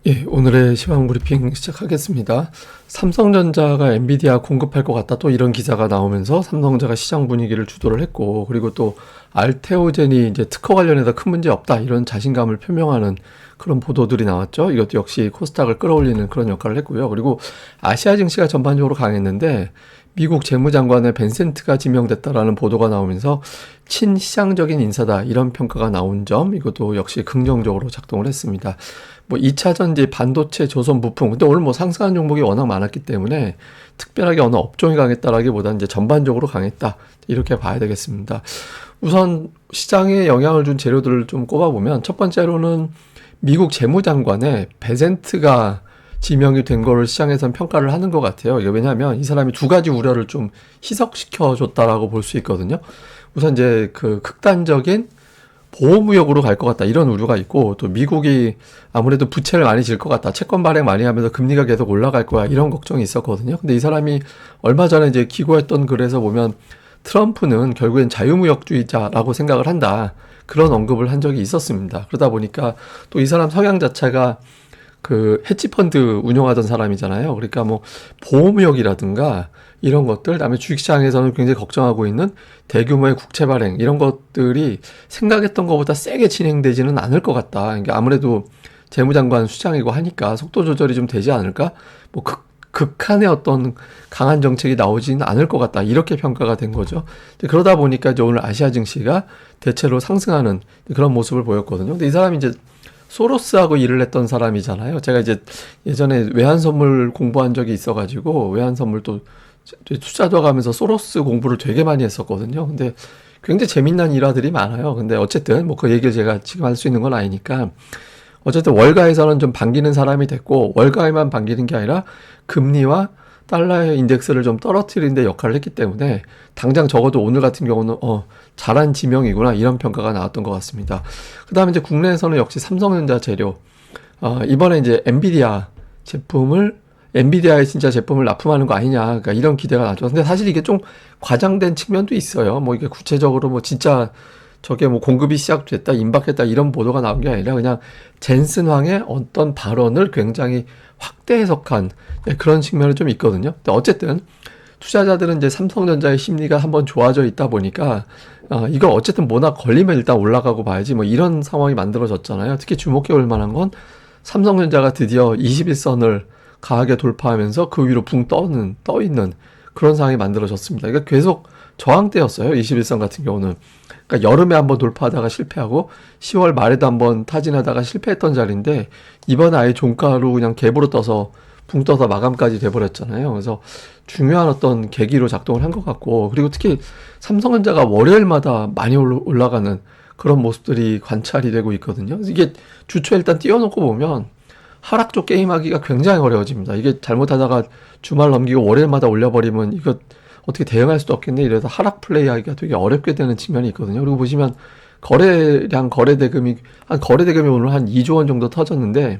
예, 오늘의 시황 브리핑 시작하겠습니다. 삼성전자가 엔비디아 공급할 것 같다, 또 이런 기사가 나오면서 삼성전자가 시장 분위기를 주도를 했고, 그리고 또 알테오젠이 이제 특허 관련해서 큰 문제 없다, 이런 자신감을 표명하는 그런 보도들이 나왔죠. 이것도 역시 코스닥을 끌어올리는 그런 역할을 했고요. 그리고 아시아 증시가 전반적으로 강했는데 미국 재무장관의 벤센트가 지명됐다라는 보도가 나오면서 친시장적인 인사다, 이런 평가가 나온 점, 이것도 역시 긍정적으로 작동을 했습니다. 뭐 2차 전지, 반도체, 조선 부품. 근데 오늘 뭐 상승한 종목이 워낙 많았기 때문에 특별하게 어느 업종이 강했다라기보다는 이제 전반적으로 강했다, 이렇게 봐야 되겠습니다. 우선 시장에 영향을 준 재료들을 좀 꼽아보면, 첫 번째로는 미국 재무장관의 베센트가 지명이 된 거를 시장에서는 평가를 하는 것 같아요. 이게 왜냐하면 이 사람이 두 가지 우려를 좀 희석시켜 줬다라고 볼 수 있거든요. 우선 이제 그 극단적인 보호무역으로 갈 것 같다, 이런 우려가 있고, 또 미국이 아무래도 부채를 많이 질 것 같다, 채권 발행 많이 하면서 금리가 계속 올라갈 거야, 이런 걱정이 있었거든요. 근데 이 사람이 얼마 전에 이제 기고했던 글에서 보면 트럼프는 결국엔 자유무역주의자라고 생각을 한다, 그런 언급을 한 적이 있었습니다. 그러다 보니까 또 이 사람 성향 자체가 그 헤지펀드 운영하던 사람이잖아요. 그러니까 뭐 보호무역이라든가 이런 것들, 그다음에 주식시장에서는 굉장히 걱정하고 있는 대규모의 국채 발행, 이런 것들이 생각했던 것보다 세게 진행되지는 않을 것 같다. 그러니까 아무래도 재무장관 수장이고 하니까 속도 조절이 좀 되지 않을까? 뭐 극한의 어떤 강한 정책이 나오지는 않을 것 같다, 이렇게 평가가 된 거죠. 그러다 보니까 이제 오늘 아시아 증시가 대체로 상승하는 그런 모습을 보였거든요. 근데 이 사람이 이제 소로스하고 일을 했던 사람이잖아요. 제가 이제 예전에 외환선물 공부한 적이 있어가지고 외환선물도 투자도 가면서 소로스 공부를 되게 많이 했었거든요. 근데 굉장히 재미난 일화들이 많아요. 근데 어쨌든 뭐 그 얘기를 제가 지금 할 수 있는 건 아니니까, 어쨌든 월가에서는 좀 반기는 사람이 됐고, 월가에만 반기는 게 아니라 금리와 달러의 인덱스를 좀 떨어뜨리는 데 역할을 했기 때문에 당장 적어도 오늘 같은 경우는 잘한 지명이구나, 이런 평가가 나왔던 것 같습니다. 그 다음에 이제 국내에서는 역시 삼성전자 재료, 이번에 이제 엔비디아의 진짜 제품을 납품하는 거 아니냐, 그러니까 이런 기대가 나죠. 근데 사실 이게 좀 과장된 측면도 있어요. 뭐 이게 구체적으로 뭐 진짜 저게 뭐 공급이 시작됐다, 임박했다, 이런 보도가 나온 게 아니라 그냥 젠슨 황의 어떤 발언을 굉장히 확대 해석한 그런 측면이 좀 있거든요. 근데 어쨌든 투자자들은 이제 삼성전자의 심리가 한번 좋아져 있다 보니까 이거 어쨌든 뭐나 걸리면 일단 올라가고 봐야지, 뭐 이런 상황이 만들어졌잖아요. 특히 주목해 볼 만한 건 삼성전자가 드디어 21선을 강하게 돌파하면서 그 위로 붕 떠 있는 그런 상황이 만들어졌습니다. 그러니까 계속 저항대였어요, 21선 같은 경우는. 그러니까 여름에 한번 돌파하다가 실패하고 10월 말에도 한번 타진하다가 실패했던 자리인데, 이번에 아예 종가로 그냥 갭으로 떠서 붕 떠서 마감까지 돼버렸잖아요. 그래서 중요한 어떤 계기로 작동을 한 것 같고, 그리고 특히 삼성전자가 월요일마다 많이 올라가는 그런 모습들이 관찰이 되고 있거든요. 그래서 이게 주초에 일단 띄워놓고 보면 하락 쪽 게임하기가 굉장히 어려워집니다. 이게 잘못하다가 주말 넘기고 월요일마다 올려버리면 이거 어떻게 대응할 수도 없겠네, 이래서 하락 플레이하기가 되게 어렵게 되는 측면이 있거든요. 그리고 보시면 거래대금이 오늘 한 2조 원 정도 터졌는데,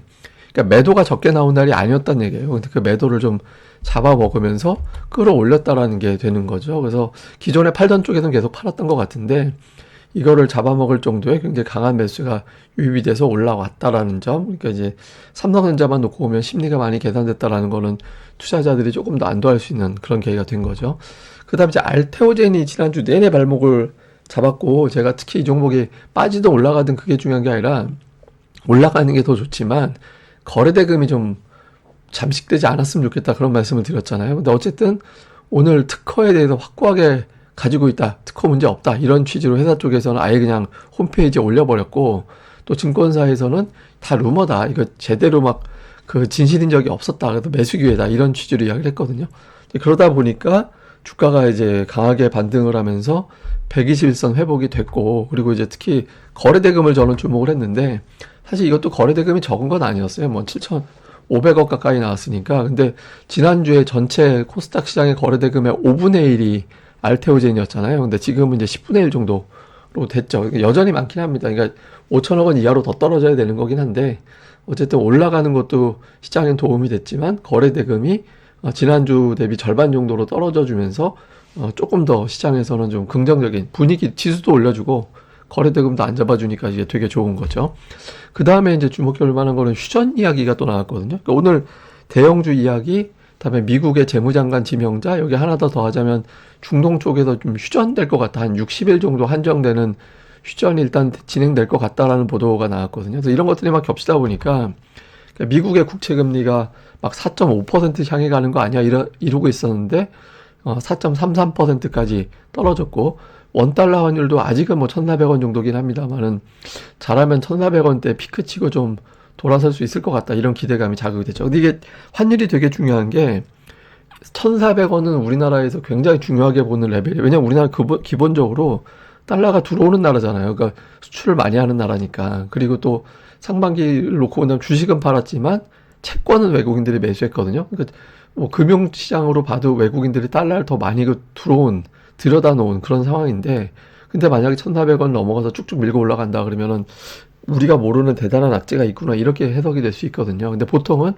그러니까 매도가 적게 나온 날이 아니었단 얘기예요. 근데 그 매도를 좀 잡아먹으면서 끌어올렸다라는 게 되는 거죠. 그래서 기존에 팔던 쪽에서는 계속 팔았던 것 같은데, 이거를 잡아먹을 정도의 굉장히 강한 매수가 유입이 돼서 올라왔다라는 점. 그러니까 이제 삼성전자만 놓고 보면 심리가 많이 계산됐다라는 거는 투자자들이 조금 더 안도할 수 있는 그런 계기가 된 거죠. 그 다음에 이제 알테오젠이 지난주 내내 발목을 잡았고, 제가 특히 이 종목이 빠지든 올라가든 그게 중요한 게 아니라 올라가는 게 더 좋지만 거래대금이 좀 잠식되지 않았으면 좋겠다, 그런 말씀을 드렸잖아요. 근데 어쨌든 오늘 특허에 대해서 확고하게 가지고 있다, 특허 문제 없다, 이런 취지로 회사 쪽에서는 아예 그냥 홈페이지에 올려버렸고, 또 증권사에서는 다 루머다, 이거 제대로 막 그 진실인 적이 없었다, 그래도 매수 기회다, 이런 취지로 이야기를 했거든요. 그러다 보니까 주가가 이제 강하게 반등을 하면서 121선 회복이 됐고, 그리고 이제 특히 거래대금을 저는 주목을 했는데, 사실 이것도 거래대금이 적은 건 아니었어요. 뭐 7,500억 가까이 나왔으니까. 근데 지난주에 전체 코스닥 시장의 거래대금의 5분의 1이 알테오젠이었잖아요. 근데 지금은 이제 10분의 1 정도로 됐죠. 그러니까 여전히 많긴 합니다. 그러니까 5천억 원 이하로 더 떨어져야 되는 거긴 한데, 어쨌든 올라가는 것도 시장엔 도움이 됐지만 거래대금이 지난주 대비 절반 정도로 떨어져 주면서 조금 더 시장에서는 좀 긍정적인 분위기, 지수도 올려주고 거래대금도 안 잡아주니까 이제 되게 좋은 거죠. 그 다음에 이제 주목할 만한 거는 휴전 이야기가 또 나왔거든요. 그러니까 오늘 대형주 이야기, 그다음에 미국의 재무장관 지명자, 여기 하나 더 더하자면 중동 쪽에서 좀 휴전될 것 같다. 한 60일 정도 한정되는 휴전이 일단 진행될 것 같다라는 보도가 나왔거든요. 그래서 이런 것들이 막 겹치다 보니까 미국의 국채 금리가 막 4.5% 향해 가는 거 아니야 이러고 있었는데 4.33%까지 떨어졌고, 원달러 환율도 아직은 뭐 1,400원 정도긴 합니다만은 잘하면 1,400원대 피크치고 좀 돌아설 수 있을 것 같다, 이런 기대감이 자극이 됐죠. 근데 이게 환율이 되게 중요한 게 1,400원은 우리나라에서 굉장히 중요하게 보는 레벨이에요. 왜냐면 우리나라 기본적으로 달러가 들어오는 나라잖아요. 그러니까 수출을 많이 하는 나라니까. 그리고 또 상반기를 놓고 본다면 주식은 팔았지만 채권은 외국인들이 매수했거든요. 그러니까 뭐 금융시장으로 봐도 외국인들이 달러를 더 많이 들여다 놓은 그런 상황인데, 근데 만약에 1,400원 넘어가서 쭉쭉 밀고 올라간다 그러면은 우리가 모르는 대단한 악재가 있구나, 이렇게 해석이 될 수 있거든요. 근데 보통은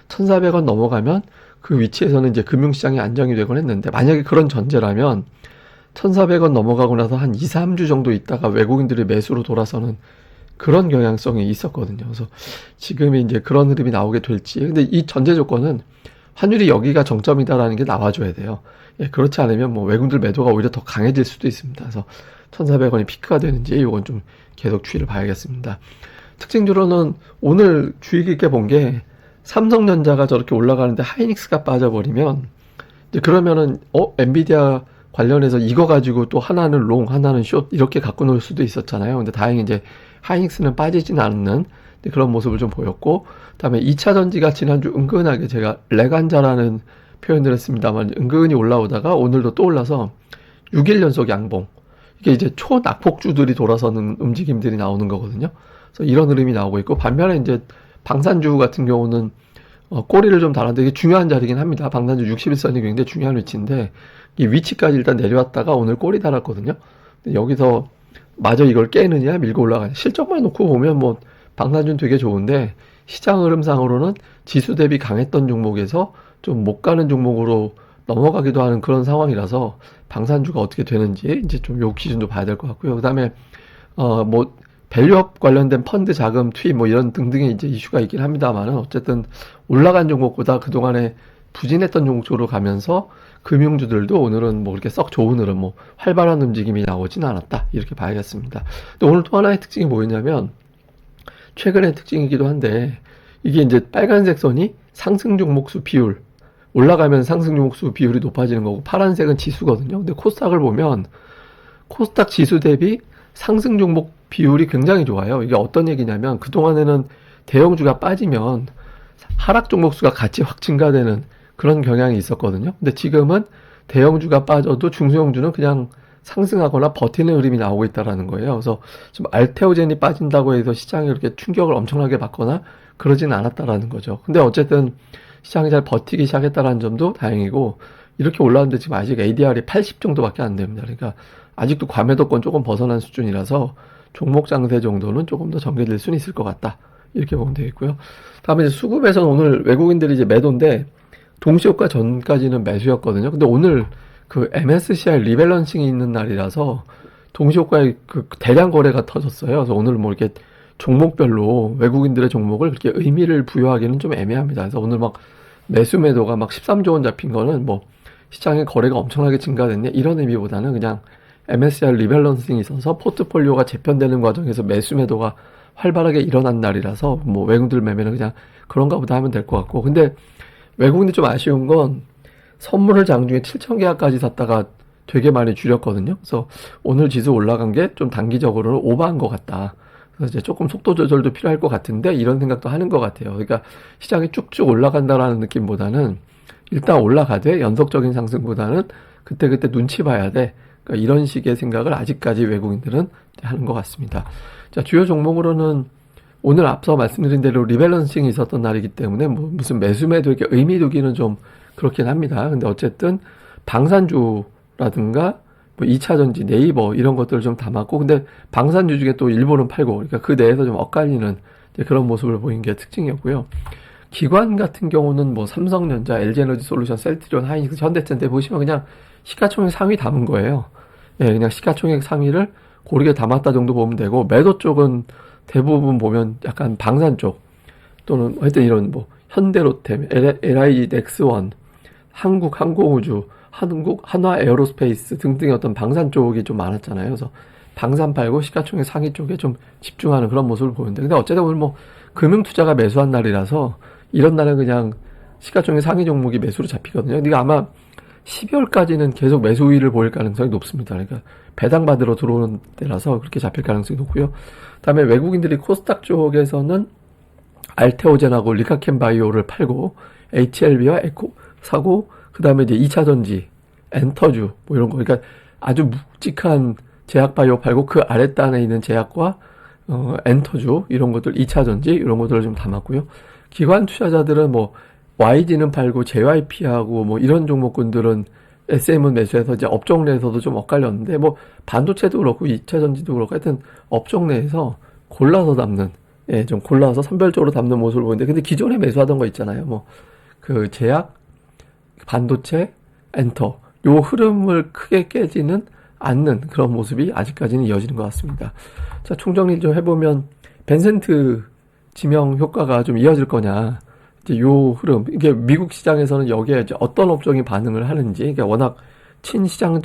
1,400원 넘어가면 그 위치에서는 이제 금융시장이 안정이 되곤 했는데, 만약에 그런 전제라면 1,400원 넘어가고 나서 한 2, 3주 정도 있다가 외국인들이 매수로 돌아서는 그런 경향성이 있었거든요. 그래서 지금이 이제 그런 흐름이 나오게 될지. 근데 이 전제 조건은 환율이 여기가 정점이다라는 게 나와줘야 돼요. 예, 그렇지 않으면 뭐 외국인들 매도가 오히려 더 강해질 수도 있습니다. 그래서 1,400원이 피크가 되는지 이건 좀 계속 추이를 봐야겠습니다. 특징적으로는 오늘 주의 깊게 본 게, 삼성전자가 저렇게 올라가는데 하이닉스가 빠져버리면 이제 그러면은 엔비디아 관련해서 이거 가지고 또 하나는 롱, 하나는 숏 이렇게 갖고 놀 수도 있었잖아요. 근데 다행히 이제 하이닉스는 빠지진 않는 그런 모습을 좀 보였고, 그다음에 2차 전지가 지난주 은근하게 제가 레간자라는 표현을 했습니다만 은근히 올라오다가 오늘도 또 올라서 6일 연속 양봉. 이게 이제 초낙폭주들이 돌아서는 움직임들이 나오는 거거든요. 그래서 이런 흐름이 나오고 있고, 반면에 이제 방산주 같은 경우는 꼬리를 좀 달았는데, 이게 중요한 자리긴 합니다. 방산주 61선이 굉장히 중요한 위치인데, 이 위치까지 일단 내려왔다가 오늘 꼬리 달았거든요. 여기서 마저 이걸 깨느냐, 밀고 올라가냐. 실적만 놓고 보면 뭐 방산주는 되게 좋은데, 시장 흐름상으로는 지수 대비 강했던 종목에서 좀 못 가는 종목으로 넘어가기도 하는 그런 상황이라서 방산주가 어떻게 되는지 이제 좀 요 기준도 봐야 될 것 같고요. 그다음에 뭐 밸류업 관련된 펀드 자금 투입 뭐 이런 등등의 이제 이슈가 있긴 합니다만은, 어쨌든 올라간 종목보다 그동안에 부진했던 종목 쪽으로 가면서 금융주들도 오늘은 뭐 이렇게 썩 좋은 흐름, 뭐 활발한 움직임이 나오진 않았다, 이렇게 봐야겠습니다. 근데 오늘 또 하나의 특징이 뭐였냐면, 최근의 특징이기도 한데, 이게 이제 빨간색 선이 상승 종목수 비율, 올라가면 상승 종목수 비율이 높아지는 거고, 파란색은 지수거든요. 근데 코스닥을 보면 코스닥 지수 대비 상승 종목 비율이 굉장히 좋아요. 이게 어떤 얘기냐면, 그동안에는 대형주가 빠지면 하락 종목수가 같이 확 증가되는 그런 경향이 있었거든요. 근데 지금은 대형주가 빠져도 중소형주는 그냥 상승하거나 버티는 흐름이 나오고 있다라는 거예요. 그래서 좀 알테오젠이 빠진다고 해서 시장이 그렇게 충격을 엄청나게 받거나 그러진 않았다라는 거죠. 근데 어쨌든 시장이 잘 버티기 시작했다라는 점도 다행이고, 이렇게 올라왔는데 지금 아직 ADR이 80 정도밖에 안 됩니다. 그러니까 아직도 과매도권 조금 벗어난 수준이라서 종목 장세 정도는 조금 더 전개될 수는 있을 것 같다, 이렇게 보면 되겠고요. 다음에 이제 수급에서는 오늘 외국인들이 이제 매도인데, 동시효과 전까지는 매수였거든요. 근데 오늘 그 MSCI 리밸런싱이 있는 날이라서 동시효과의 그 대량 거래가 터졌어요. 그래서 오늘 뭐 이렇게 종목별로 외국인들의 종목을 그렇게 의미를 부여하기는 좀 애매합니다. 그래서 오늘 막 매수 매도가 막 13조 원 잡힌 거는 뭐 시장의 거래가 엄청나게 증가됐네, 이런 의미보다는 그냥 MSCI 리밸런싱이 있어서 포트폴리오가 재편되는 과정에서 매수 매도가 활발하게 일어난 날이라서 뭐 외국인들 매매는 그냥 그런가 보다 하면 될 것 같고, 근데 외국인들이 좀 아쉬운 건 선물을 장중에 7,000계약까지 샀다가 되게 많이 줄였거든요. 그래서 오늘 지수 올라간 게 좀 단기적으로는 오버한 것 같다. 그래서 이제 조금 속도 조절도 필요할 것 같은데, 이런 생각도 하는 것 같아요. 그러니까 시장이 쭉쭉 올라간다라는 느낌보다는 일단 올라가되 연속적인 상승보다는 그때그때 눈치 봐야 돼. 그러니까 이런 식의 생각을 아직까지 외국인들은 하는 것 같습니다. 자, 주요 종목으로는 오늘 앞서 말씀드린 대로 리밸런싱이 있었던 날이기 때문에 뭐 무슨 매수 매도 이렇게 의미 두기는 좀 그렇긴 합니다. 근데 어쨌든 방산주라든가 뭐 2차 전지, 네이버 이런 것들을 좀 담았고, 근데 방산주 중에 또 일부는 팔고, 그러니까 그 내에서 좀 엇갈리는 그런 모습을 보인 게 특징이었고요. 기관 같은 경우는 뭐 삼성전자, LG에너지솔루션, 셀트리온, 하이닉스, 현대차인데 보시면 그냥 시가총액 상위 담은 거예요. 예, 그냥 시가총액 상위를 고르게 담았다 정도 보면 되고, 매도 쪽은 대부분 보면 약간 방산 쪽 또는 하여튼 이런 뭐 현대로템, LIG 넥스원, 한국 항공우주, 한국 한화 에어로스페이스 등등의 어떤 방산 쪽이 좀 많았잖아요. 그래서 방산 팔고 시가총액 상위 쪽에 좀 집중하는 그런 모습을 보는데, 근데 어쨌든 오늘 뭐 금융투자가 매수한 날이라서 이런 날은 그냥 시가총액 상위 종목이 매수로 잡히거든요. 근데 아마 12월까지는 계속 매수 우위를 보일 가능성이 높습니다. 그러니까 배당 받으러 들어오는 때라서 그렇게 잡힐 가능성이 높고요. 그다음에 외국인들이 코스닥 쪽에서는 알테오젠하고 리카켄바이오를 팔고 HLB와 에코 사고, 그다음에 이제 2차 전지, 엔터주 뭐 이런 거, 그러니까 아주 묵직한 제약바이오 팔고 그 아랫단에 있는 제약과 엔터주 이런 것들, 2차 전지 이런 것들을 좀 담았고요. 기관 투자자들은 뭐 YG는 팔고 JYP하고 뭐 이런 종목군들은 SM은 매수해서 이제 업종 내에서도 좀 엇갈렸는데, 뭐 반도체도 그렇고 2차 전지도 그렇고 하여튼 업종 내에서 골라서 담는, 예, 좀 골라서 선별적으로 담는 모습을 보는데, 근데 기존에 매수하던 거 있잖아요. 뭐 그 제약, 반도체, 엔터 요 흐름을 크게 깨지는 않는 그런 모습이 아직까지는 이어지는 것 같습니다. 자, 총정리 좀 해보면 벤센트 지명 효과가 좀 이어질 거냐, 이제 요 흐름, 이게 미국 시장에서는 여기에 이제 어떤 업종이 반응을 하는지, 그러니까 워낙 친시장,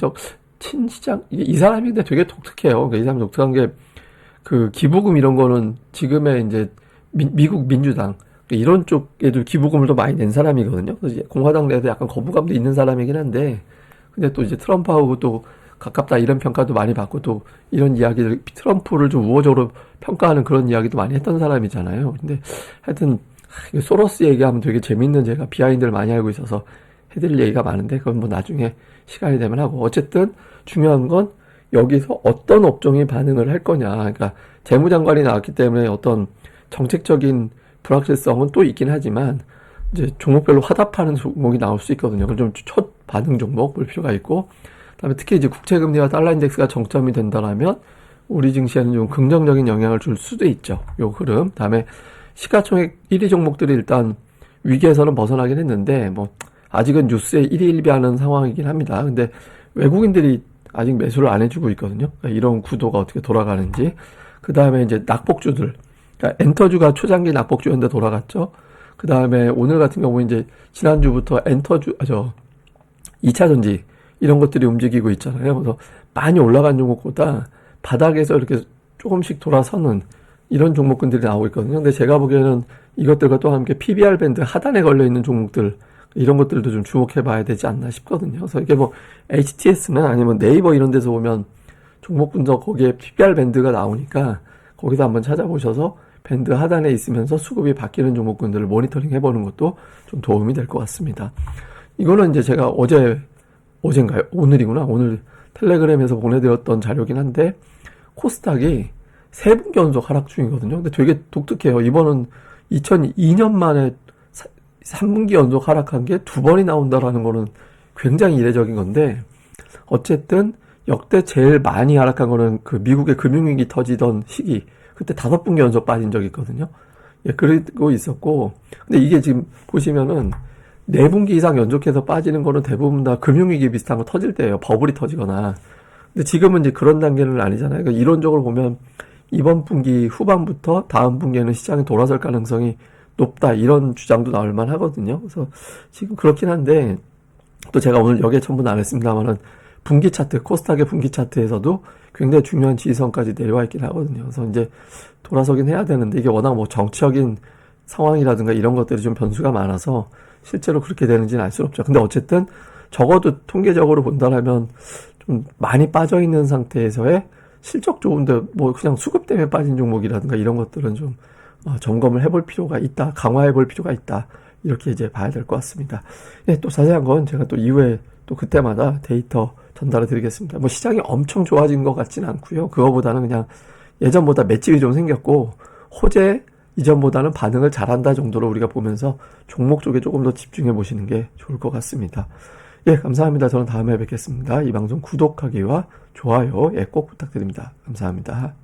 이 사람이 근데 되게 독특해요. 그러니까 이 사람이 독특한 게 그 기부금 이런 거는 지금의 이제 미국 민주당 이런 쪽에도 기부금을 더 많이 낸 사람이거든요. 그래서 이제 공화당 내에서 약간 거부감도 있는 사람이긴 한데, 근데 또 이제 트럼프하고 또 가깝다 이런 평가도 많이 받고, 또 이런 이야기들, 트럼프를 좀 우호적으로 평가하는 그런 이야기도 많이 했던 사람이잖아요. 근데 하여튼 소로스 얘기하면 되게 재밌는, 제가 비하인드를 많이 알고 있어서 해드릴 얘기가 많은데 그건 뭐 나중에 시간이 되면 하고, 어쨌든 중요한 건 여기서 어떤 업종이 반응을 할 거냐. 그러니까 재무장관이 나왔기 때문에 어떤 정책적인 불확실성은 또 있긴 하지만 이제 종목별로 화답하는 종목이 나올 수 있거든요. 그럼 좀 첫 반응 종목 볼 필요가 있고, 그다음에 특히 이제 국채금리와 달러 인덱스가 정점이 된다라면 우리 증시에는 좀 긍정적인 영향을 줄 수도 있죠. 요 흐름. 그다음에 시가총액 1위 종목들이 일단 위기에서는 벗어나긴 했는데, 뭐 아직은 뉴스에 1위 1비하는 상황이긴 합니다. 근데 외국인들이 아직 매수를 안 해주고 있거든요. 그러니까 이런 구도가 어떻게 돌아가는지. 그 다음에 이제 낙폭주들. 그러니까 엔터주가 초장기 낙폭주였는데 돌아갔죠. 그 다음에 오늘 같은 경우는 이제 지난주부터 엔터주, 2차 전지 이런 것들이 움직이고 있잖아요. 그래서 많이 올라간 종목보다 바닥에서 이렇게 조금씩 돌아서는 이런 종목군들이 나오고 있거든요. 근데 제가 보기에는 이것들과 또 함께 PBR 밴드 하단에 걸려 있는 종목들, 이런 것들도 좀 주목해 봐야 되지 않나 싶거든요. 그래서 이게 뭐 HTS나 아니면 네이버 이런 데서 보면 종목 분석 거기에 PBR 밴드가 나오니까 거기서 한번 찾아보셔서 밴드 하단에 있으면서 수급이 바뀌는 종목군들을 모니터링 해보는 것도 좀 도움이 될 것 같습니다. 이거는 이제 제가 어젠가요? 오늘이구나. 오늘 텔레그램에서 보내드렸던 자료긴 한데, 코스닥이 3분기 연속 하락 중이거든요. 근데 되게 독특해요. 이번은 2002년 만에 3분기 연속 하락한 게 2번이 나온다라는 거는 굉장히 이례적인 건데, 어쨌든 역대 제일 많이 하락한 거는 그 미국의 금융위기 터지던 시기, 그때 5분기 연속 빠진 적이 있거든요. 예, 그리고 있었고, 근데 이게 지금 보시면은 4분기 이상 연속해서 빠지는 거는 대부분 다 금융위기 비슷한 거 터질 때예요. 버블이 터지거나. 근데 지금은 이제 그런 단계는 아니잖아요. 그러니까 이론적으로 보면 이번 분기 후반부터 다음 분기에는 시장이 돌아설 가능성이 높다, 이런 주장도 나올 만 하거든요. 그래서 지금 그렇긴 한데, 또 제가 오늘 여기에 첨부는 안 했습니다만은 분기 차트, 코스닥의 분기 차트에서도 굉장히 중요한 지지선까지 내려와 있긴 하거든요. 그래서 이제 돌아서긴 해야 되는데, 이게 워낙 뭐 정치적인 상황이라든가 이런 것들이 좀 변수가 많아서 실제로 그렇게 되는지는 알 수는 없죠. 근데 어쨌든 적어도 통계적으로 본다면 좀 많이 빠져 있는 상태에서의 실적 좋은데 뭐 그냥 수급 때문에 빠진 종목이라든가 이런 것들은 좀 점검을 해볼 필요가 있다, 강화해볼 필요가 있다, 이렇게 이제 봐야 될 것 같습니다. 예, 또 자세한 건 제가 또 이후에 또 그때마다 데이터 전달해 드리겠습니다. 뭐 시장이 엄청 좋아진 것 같지는 않고요. 그거보다는 그냥 예전보다 맷집이 좀 생겼고, 호재 이전보다는 반응을 잘한다 정도로 우리가 보면서 종목 쪽에 조금 더 집중해 보시는 게 좋을 것 같습니다. 예, 감사합니다. 저는 다음에 뵙겠습니다. 이 방송 구독하기와 좋아요, 예, 꼭 부탁드립니다. 감사합니다.